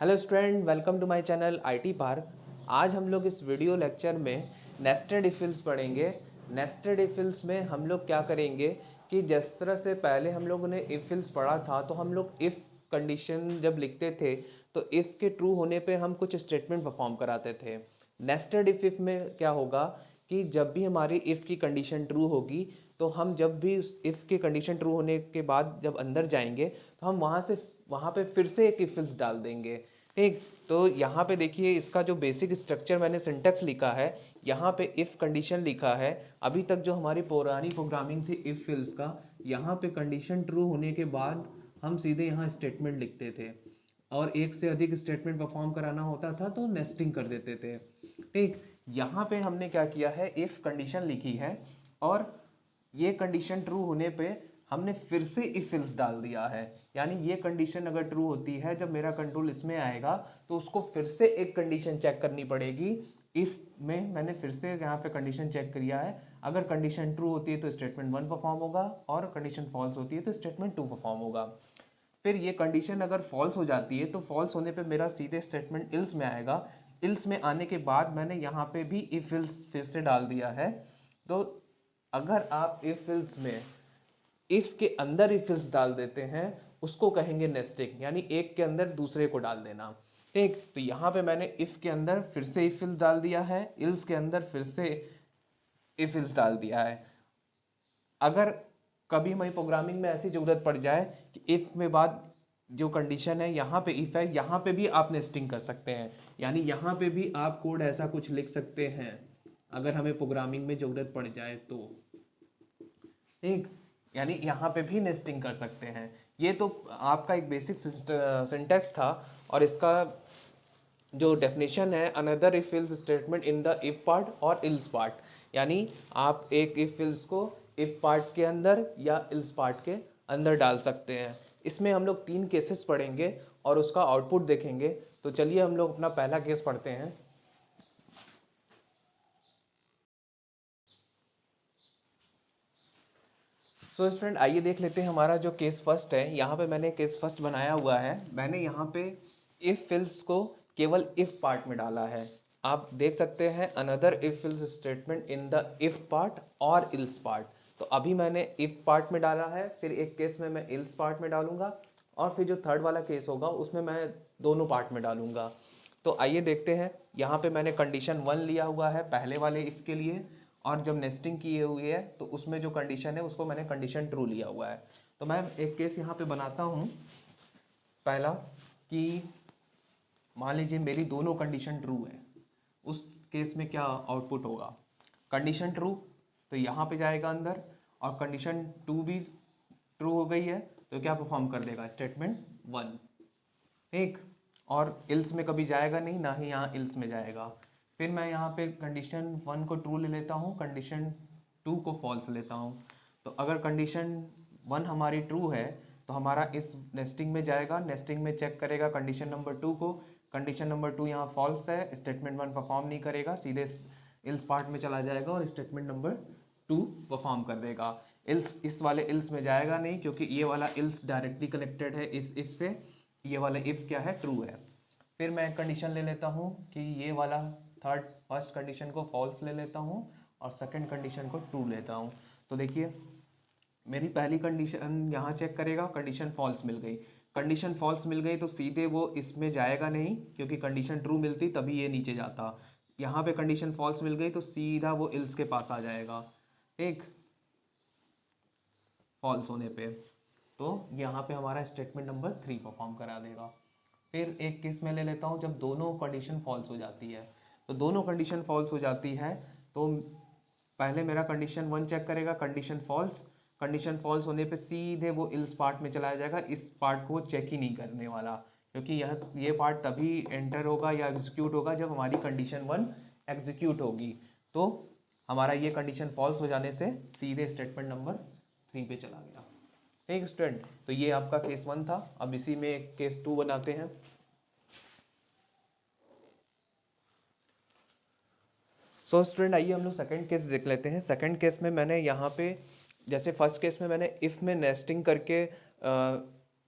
Hello student, welcome to my channel IT park. आज हम लोग इस वीडियो लेक्चर में नेस्टेड इफिल्स पढ़ेंगे। नेस्टेड इफिल्स में हम लोग क्या करेंगे कि जिस तरह से पहले हम लोगों ने इफिल्स पढ़ा था, तो हम लोग इफ़ कंडीशन जब लिखते थे तो इफ़ के ट्रू होने पे हम कुछ स्टेटमेंट परफॉर्म कराते थे। नेस्टेड इफ में क्या होगा कि जब भी हमारी इफ़ की कंडीशन ट्रू होगी, तो हम जब भी उस इफ़ की कंडीशन ट्रू होने के बाद जब अंदर जाएंगे तो हम वहाँ पे फिर से एक इफिल्स डाल देंगे। ठीक, तो यहाँ पे देखिए इसका जो बेसिक स्ट्रक्चर मैंने सिंटेक्स लिखा है, यहाँ पे इफ़ कंडीशन लिखा है। अभी तक जो हमारी पुरानी प्रोग्रामिंग थी इफ़ फिल्स का, यहाँ पे कंडीशन ट्रू होने के बाद हम सीधे यहाँ स्टेटमेंट लिखते थे, और एक से अधिक स्टेटमेंट परफॉर्म कराना होता था तो नेस्टिंग कर देते थे। ठीक, यहाँ पे हमने क्या किया है, इफ़ कंडीशन लिखी है और ये कंडीशन ट्रू होने पे हमने फिर से इफ एल्स डाल दिया है। यानी ये कंडीशन अगर ट्रू होती है, जब मेरा कंट्रोल इसमें आएगा तो उसको फिर से एक कंडीशन चेक करनी पड़ेगी। इफ में मैंने फिर से यहाँ पे कंडीशन चेक किया है, अगर कंडीशन ट्रू होती है तो स्टेटमेंट 1 परफॉर्म होगा, और कंडीशन फॉल्स होती है तो स्टेटमेंट 2 परफॉर्म होगा। फिर ये कंडीशन अगर फॉल्स हो जाती है तो फॉल्स होने पे मेरा सीधे स्टेटमेंट इल्स में आएगा। इल्स में आने के बाद मैंने यहाँ पे भी इफ इल्स फिर से डाल दिया है। तो अगर आप इफ इल्स में इफ के अंदर इफ इल्स डाल देते हैं, उसको कहेंगे नेस्टिंग, यानी एक के अंदर दूसरे को डाल देना। ठीक, तो यहाँ पे मैंने इफ के अंदर फिर से इफ इल्स डाल दिया है, इल्स के अंदर फिर से इफ इल्स डाल दिया है। अगर कभी हमारी प्रोग्रामिंग में ऐसी जरूरत पड़ जाए कि इफ में बाद जो कंडीशन है यहाँ पे इफ है, यहाँ पे भी आप नेस्टिंग कर सकते हैं। यानी यहाँ पे भी आप कोड ऐसा कुछ लिख सकते हैं अगर हमें प्रोग्रामिंग में जरूरत पड़ जाए तो। ठीक, यानी यहाँ पे भी नेस्टिंग कर सकते हैं। ये तो आपका एक बेसिक सिंटेक्स था, और इसका जो डेफिनेशन है, another if ills statement in the if part और इल्स पार्ट। यानी आप एक इफ इल्स को इफ पार्ट के अंदर या इल्स पार्ट के अंदर डाल सकते हैं। इसमें हम लोग 3 केसेस पढ़ेंगे और उसका आउटपुट देखेंगे। तो चलिए हम लोग अपना पहला केस पढ़ते हैं। सो स्टूडेंट, आइए देख लेते हैं हमारा जो केस फर्स्ट है। यहाँ पे मैंने केस फर्स्ट बनाया हुआ है। मैंने यहाँ पे इफ फिल्स को केवल इफ पार्ट में डाला है। आप देख सकते हैं another if else statement in the if part और इल्स पार्ट। तो अभी मैंने इफ पार्ट में डाला है, फिर एक केस में मैं इल्स पार्ट में डालूंगा, और फिर जो थर्ड वाला केस होगा उसमें मैं दोनों पार्ट में डालूंगा। तो आइए देखते हैं। यहाँ पे मैंने कंडीशन 1 लिया हुआ है पहले वाले इफ के लिए, और जब नेस्टिंग की हुई है तो उसमें जो कंडीशन है उसको मैंने कंडीशन ट्रू लिया हुआ है। तो मैं एक केस यहाँ पे बनाता हूँ पहला, कि मान लीजिए मेरी दोनों कंडीशन ट्रू है। उस केस में क्या आउटपुट होगा, कंडीशन ट्रू तो यहाँ पे जाएगा अंदर, और कंडीशन 2 भी ट्रू हो गई है तो क्या परफॉर्म कर देगा, स्टेटमेंट 1। ठीक, और इल्स में कभी जाएगा नहीं, ना ही यहाँ इल्स में जाएगा। फिर मैं यहाँ पे कंडीशन 1 को ट्रू ले लेता हूँ, कंडीशन 2 को फॉल्स लेता हूँ। तो अगर कंडीशन 1 हमारी ट्रू है तो हमारा इस नेस्टिंग में जाएगा, नेस्टिंग में चेक करेगा कंडीशन नंबर 2 को। कंडीशन नंबर 2 यहाँ फॉल्स है, स्टेटमेंट 1 परफॉर्म नहीं करेगा, सीधे इल्स पार्ट में चला जाएगा और स्टेटमेंट नंबर 2 परफॉर्म कर देगा। इल्स इस वाले इल्स में जाएगा नहीं, क्योंकि ये वाला इल्स डायरेक्टली कनेक्टेड है इस इफ से। ये वाला इफ क्या है, ट्रू है। फिर मैं कंडीशन ले लेता हूँ कि ये वाला फर्स्ट कंडीशन को फॉल्स ले लेता हूँ और सेकंड कंडीशन को ट्रू लेता हूँ। तो देखिए मेरी पहली कंडीशन यहाँ चेक करेगा, कंडीशन फॉल्स मिल गई। कंडीशन फॉल्स मिल गई तो सीधे वो इसमें जाएगा नहीं, क्योंकि कंडीशन ट्रू मिलती तभी ये नीचे जाता। यहाँ पे कंडीशन फॉल्स मिल गई तो सीधा वो इल्स के पास आ जाएगा। ठीक, फॉल्स होने पे तो यहाँ पे हमारा स्टेटमेंट नंबर 3 परफॉर्म करा देगा। फिर एक केस में ले लेता हूँ जब दोनों कंडीशन फॉल्स हो जाती है। तो दोनों कंडीशन फॉल्स हो जाती है तो पहले मेरा कंडीशन 1 चेक करेगा, कंडीशन फॉल्स। कंडीशन फॉल्स होने पे सीधे वो इल्स पार्ट में चला जाएगा, इस पार्ट को चेक ही नहीं करने वाला, क्योंकि ये पार्ट तभी एंटर होगा या एग्जीक्यूट होगा जब हमारी कंडीशन 1 एग्जीक्यूट होगी। तो हमारा ये कंडीशन फॉल्स हो जाने से सीधे स्टेटमेंट नंबर 3 पे चला गया। ठीक स्टूडेंट, तो ये आपका केस 1 था। अब इसी में एक केस 2 बनाते हैं। सो स्टूडेंट, आइए हम लोग सेकंड केस देख लेते हैं। सेकंड केस में मैंने यहाँ पे, जैसे फर्स्ट केस में मैंने इफ़ में नेस्टिंग करके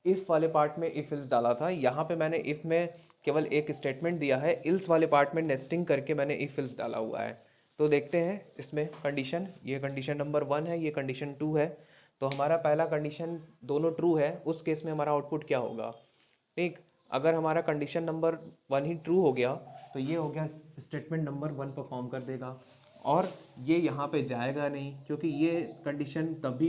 इफ़ वाले पार्ट में इफ़ इल्स डाला था, यहाँ पे मैंने इफ़ में केवल एक स्टेटमेंट दिया है, इल्स वाले पार्ट में नेस्टिंग करके मैंने इफ़ इल्स डाला हुआ है। तो देखते हैं इसमें कंडीशन, ये कंडीशन नंबर 1 है, ये कंडीशन 2 है। तो हमारा पहला कंडीशन दोनों ट्रू है, उस केस में हमारा आउटपुट क्या होगा? ठीक, अगर हमारा कंडीशन नंबर 1 ही ट्रू हो गया तो ये हो गया स्टेटमेंट नंबर 1 परफॉर्म कर देगा, और ये यहाँ पे जाएगा नहीं, क्योंकि ये कंडीशन तभी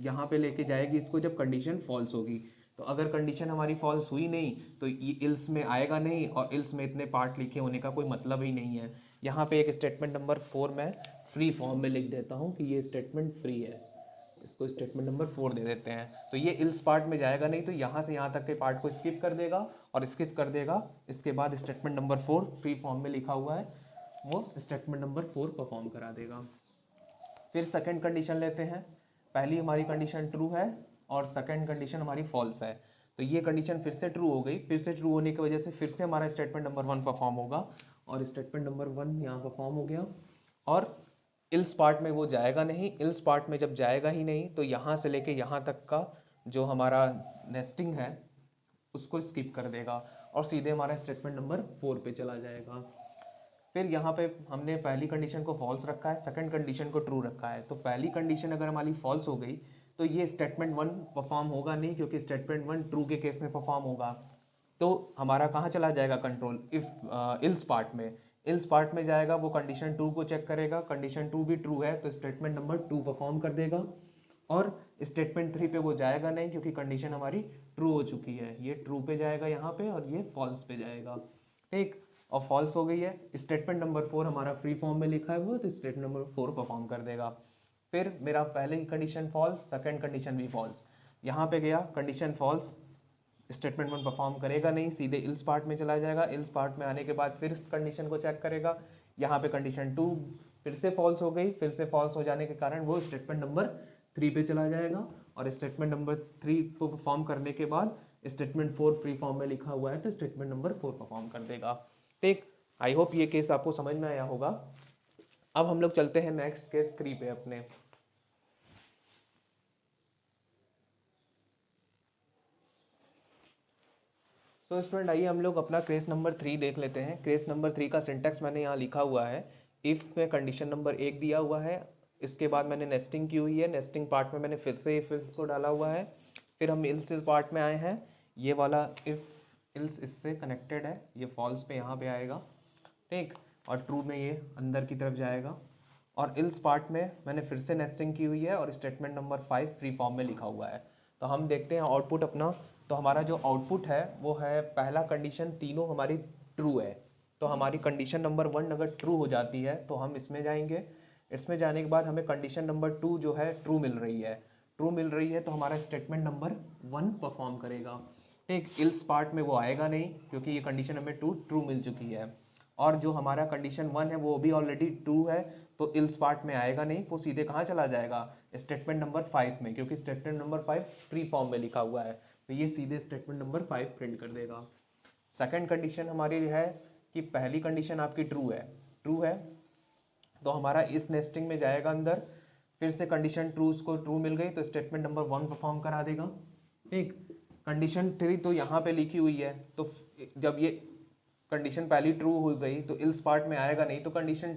यहाँ पे लेके जाएगी इसको जब कंडीशन फॉल्स होगी। तो अगर कंडीशन हमारी फॉल्स हुई नहीं तो ये इल्स में आएगा नहीं, और इल्स में इतने पार्ट लिखे होने का कोई मतलब ही नहीं है। यहाँ पे एक स्टेटमेंट नंबर 4 मैं फ्री फॉर्म में लिख देता हूँ कि ये स्टेटमेंट फ्री है, इसको स्टेटमेंट नंबर 4 दे देते हैं। तो ये इल्स पार्ट में जाएगा नहीं, तो यहाँ से यहाँ तक के पार्ट को स्किप कर देगा और स्किप कर देगा। इसके बाद स्टेटमेंट नंबर 4 फ्री फॉर्म में लिखा हुआ है, वो स्टेटमेंट नंबर 4 परफॉर्म करा देगा। फिर सेकंड कंडीशन लेते हैं। पहली हमारी कंडीशन ट्रू है और सेकंड कंडीशन हमारी फॉल्स है। तो ये कंडीशन फिर से ट्रू हो गई, फिर से ट्रू होने की वजह से फिर से हमारा स्टेटमेंट नंबर 1 परफॉर्म होगा, और स्टेटमेंट नंबर 1 यहाँ परफॉर्म हो गया। और इल्स पार्ट में वो जाएगा नहीं, इल्स पार्ट में जब जाएगा ही नहीं तो यहाँ से लेके यहाँ तक का जो हमारा नेस्टिंग है उसको स्किप कर देगा और सीधे हमारा स्टेटमेंट नंबर 4 पे चला जाएगा। फिर यहाँ पे हमने पहली कंडीशन को फॉल्स रखा है, सेकंड कंडीशन को ट्रू रखा है। तो पहली कंडीशन अगर हमारी फॉल्स हो गई तो ये स्टेटमेंट 1 परफॉर्म होगा नहीं, क्योंकि स्टेटमेंट 1 ट्रू के केस में परफॉर्म होगा। तो हमारा कहाँ चला जाएगा कंट्रोल? इफ इल्स पार्ट में, इल्स पार्ट में जाएगा, वो कंडीशन 2 को चेक करेगा, कंडीशन 2 भी ट्रू है तो स्टेटमेंट नंबर 2 परफॉर्म कर देगा। और स्टेटमेंट 3 पे वो जाएगा नहीं, क्योंकि कंडीशन हमारी ट्रू हो चुकी है, ये ट्रू पे जाएगा यहाँ पे और ये फॉल्स पे जाएगा। ठीक, और फॉल्स हो गई है। स्टेटमेंट नंबर 4 हमारा फ्री फॉर्म में लिखा है वो, तो स्टेटमेंट नंबर 4 परफॉर्म कर देगा। फिर मेरा पहले कंडीशन फॉल्स, सेकंड कंडीशन भी फॉल्स, यहाँ पे गया कंडीशन फॉल्स, स्टेटमेंट 1 परफॉर्म करेगा नहीं, सीधे इल्स पार्ट में चला जाएगा। इल्स पार्ट में आने के बाद फिर इस कंडीशन को चेक करेगा, यहाँ पे कंडीशन 2 फिर से फॉल्स हो गई, फिर से फॉल्स हो जाने के कारण वो स्टेटमेंट नंबर 3 पे चला जाएगा, और स्टेटमेंट नंबर 3 को परफॉर्म करने के बाद स्टेटमेंट 4 फ्री फॉर्म में लिखा हुआ है तो स्टेटमेंट नंबर 4 परफॉर्म कर देगा। ठीक, आई होप ये केस आपको समझ में आया होगा। अब हम लोग चलते हैं नेक्स्ट केस 3 पे अपने। तो स्टूडेंट आइए हम लोग अपना केस नंबर 3 देख लेते हैं। केस नंबर 3 का सिंटेक्स मैंने यहाँ लिखा हुआ है। इफ़ में कंडीशन नंबर 1 दिया हुआ है, इसके बाद मैंने नेस्टिंग की हुई है, नेस्टिंग पार्ट में मैंने फिर से इफ इल्स को डाला हुआ है। फिर हम इल्स पार्ट में आए हैं, ये वाला इफ इल्स इससे कनेक्टेड है, ये फॉल्स पे यहाँ पे आएगा। ठीक, और ट्रू में ये अंदर की तरफ जाएगा। और इल्स पार्ट में मैंने फिर से नेस्टिंग की हुई है और स्टेटमेंट नंबर 5 फ्री फॉर्म में लिखा हुआ है। तो हम देखते हैं आउटपुट अपना। तो हमारा जो आउटपुट है वो है, पहला कंडीशन तीनों हमारी ट्रू है। तो हमारी कंडीशन नंबर 1 अगर ट्रू हो जाती है तो हम इसमें जाएंगे। इसमें जाने के बाद हमें कंडीशन नंबर 2 जो है ट्रू मिल रही है, ट्रू मिल रही है तो हमारा स्टेटमेंट नंबर 1 परफॉर्म करेगा। ठीक, इल्स पार्ट में वो आएगा नहीं, क्योंकि ये कंडीशन हमें ट्रू मिल चुकी है। और जो हमारा कंडीशन 1 है वो भी ऑलरेडी ट्रू है, तो इल्स पार्ट में आएगा नहीं, वो सीधे कहाँ चला जाएगा? स्टेटमेंट नंबर 5 में, क्योंकि स्टेटमेंट नंबर 5 फ्री फॉर्म में लिखा हुआ है, तो ये सीधे स्टेटमेंट नंबर 5 प्रिंट कर देगा। सेकंड कंडीशन हमारी है कि पहली कंडीशन आपकी ट्रू है तो हमारा इस नेस्टिंग में जाएगा अंदर, फिर से कंडीशन ट्रू, उसको ट्रू मिल गई तो स्टेटमेंट नंबर 1 परफॉर्म करा देगा। ठीक, कंडीशन 3 तो यहाँ पे लिखी हुई है, तो जब ये कंडीशन पहली ट्रू हो गई तो इल्स पार्ट में आएगा नहीं, तो कंडीशन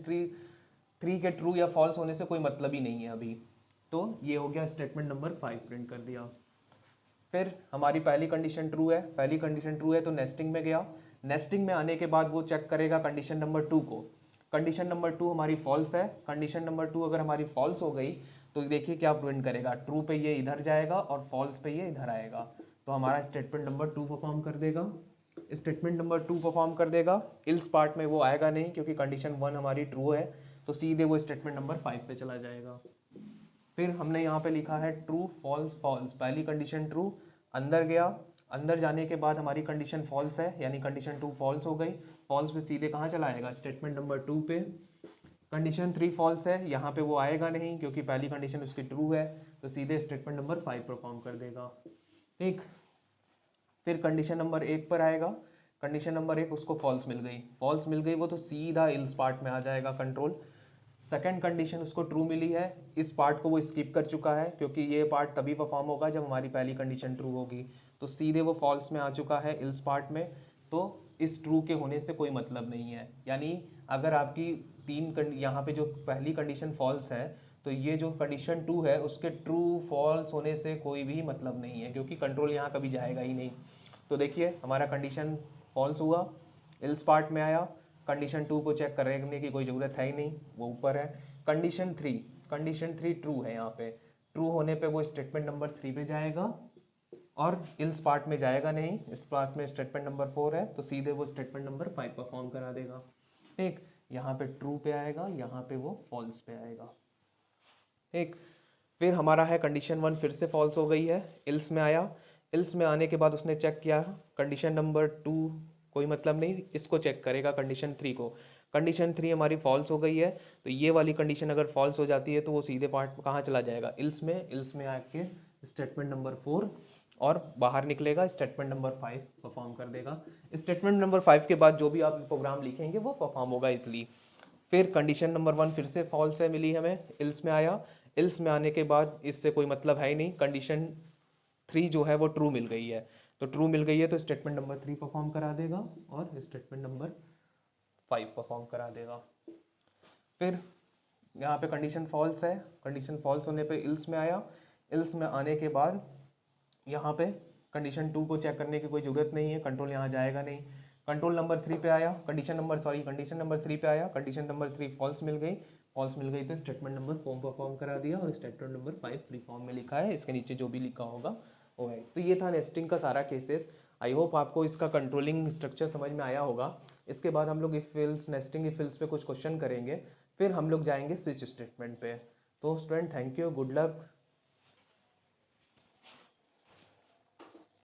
3 के ट्रू या फॉल्स होने से कोई मतलब ही नहीं है अभी। तो ये हो गया स्टेटमेंट नंबर 5 प्रिंट कर दिया। फिर हमारी पहली कंडीशन ट्रू है तो नेस्टिंग में गया। नेस्टिंग में आने के बाद वो चेक करेगा कंडीशन नंबर 2 को। कंडीशन नंबर 2 हमारी फॉल्स है, कंडीशन नंबर 2 अगर हमारी फॉल्स हो गई तो देखिए क्या प्रिंट करेगा, ट्रू पे ये इधर जाएगा और फॉल्स पे ये इधर आएगा, तो हमारा स्टेटमेंट नंबर 2 परफॉर्म कर देगा। स्टेटमेंट नंबर 2 परफॉर्म कर देगा, इल्स पार्ट में वो आएगा नहीं क्योंकि कंडीशन 1 हमारी ट्रू है, तो सीधे वो स्टेटमेंट नंबर 5 पे चला जाएगा। फिर हमने यहाँ पे लिखा है ट्रू फॉल्स फॉल्स, पहली कंडीशन ट्रू, अंदर गया, अंदर जाने के बाद हमारी कंडीशन फॉल्स है, यानी कंडीशन 2 फॉल्स हो गई, फॉल्स पे सीधे कहाँ चला आएगा? स्टेटमेंट नंबर 2 पे। कंडीशन 3 फॉल्स है, यहाँ पे वो आएगा नहीं क्योंकि पहली कंडीशन उसकी ट्रू है, तो सीधे स्टेटमेंट नंबर 5 परफॉर्म कर देगा। ठीक, फिर कंडीशन नंबर 1 पर आएगा, कंडीशन नंबर 1 उसको फॉल्स मिल गई वो तो सीधा इल्स पार्ट में आ जाएगा कंट्रोल। सेकंड कंडीशन उसको ट्रू मिली है, इस पार्ट को वो स्किप कर चुका है क्योंकि ये पार्ट तभी परफॉर्म होगा जब हमारी पहली कंडीशन ट्रू होगी, तो सीधे वो फॉल्स में आ चुका है इल्स पार्ट में। तो इस ट्रू के होने से कोई मतलब नहीं है, यानी अगर आपकी यहाँ पे जो पहली कंडीशन फॉल्स है तो ये जो कंडीशन टू है उसके ट्रू फॉल्स होने से कोई भी मतलब नहीं है, क्योंकि कंट्रोल यहाँ कभी जाएगा ही नहीं। तो देखिए हमारा कंडीशन फॉल्स हुआ, इल्स पार्ट में आया, कंडीशन टू को चेक करने की कोई ज़रूरत है ही नहीं, वो ऊपर है। कंडीशन थ्री ट्रू है, यहाँ पे ट्रू होने पे वो स्टेटमेंट नंबर 3 पे जाएगा और इल्स पार्ट में जाएगा नहीं, इस पार्ट में स्टेटमेंट नंबर 4 है तो सीधे वो स्टेटमेंट नंबर 5 परफॉर्म करा देगा। ठीक, यहाँ पे ट्रू पे आएगा, यहाँ पे वो फॉल्स पे आएगा। ठीक, फिर हमारा है कंडीशन 1 फिर से फॉल्स हो गई है, इल्स में आया, इल्स में आने के बाद उसने चेक किया कंडीशन नंबर 2 कोई मतलब नहीं, इसको चेक करेगा कंडीशन 3 को। कंडीशन 3 हमारी फॉल्स हो गई है, तो ये वाली कंडीशन अगर फॉल्स हो जाती है तो वो सीधे पार्ट कहाँ चला जाएगा, इल्स में आके स्टेटमेंट नंबर 4 और बाहर निकलेगा, स्टेटमेंट नंबर 5 परफॉर्म कर देगा। स्टेटमेंट नंबर 5 के बाद जो भी आप प्रोग्राम लिखेंगे वो परफॉर्म होगा इसलिए। फिर कंडीशन नंबर 1 फिर से फॉल्स है मिली हमें, इल्स में आया, इल्स में आने के बाद इससे कोई मतलब है ही नहीं, कंडीशन 3 जो है वो ट्रू मिल गई है, तो ट्रू मिल गई है तो स्टेटमेंट नंबर 3 परफॉर्म करा देगा और स्टेटमेंट नंबर 5 परफॉर्म करा देगा। फिर यहाँ पे कंडीशन फॉल्स है, कंडीशन फॉल्स होने पे इल्स में आया, इल्स में आने के बाद यहाँ पे कंडीशन 2 को चेक करने की कोई ज़रूरत नहीं है, कंट्रोल यहाँ जाएगा नहीं। कंट्रोल नंबर 3 पे आया, कंडीशन नंबर 3 पे आया, कंडीशन नंबर 3 फॉल्स मिल गई, तो स्टेटमेंट नंबर 4 परफॉर्म करा दिया और स्टेटमेंट नंबर 5 फ्री फॉर्म में लिखा है, इसके नीचे जो भी लिखा होगा वो है। तो ये था नेस्टिंग का सारा केसेस। आई होप आपको इसका कंट्रोलिंग स्ट्रक्चर समझ में आया होगा। इसके बाद हम लोग if ills nesting if ills पे कुछ क्वेश्चन करेंगे, फिर हम लोग जाएंगे स्विच स्टेटमेंट पे। तो student thank you, good luck.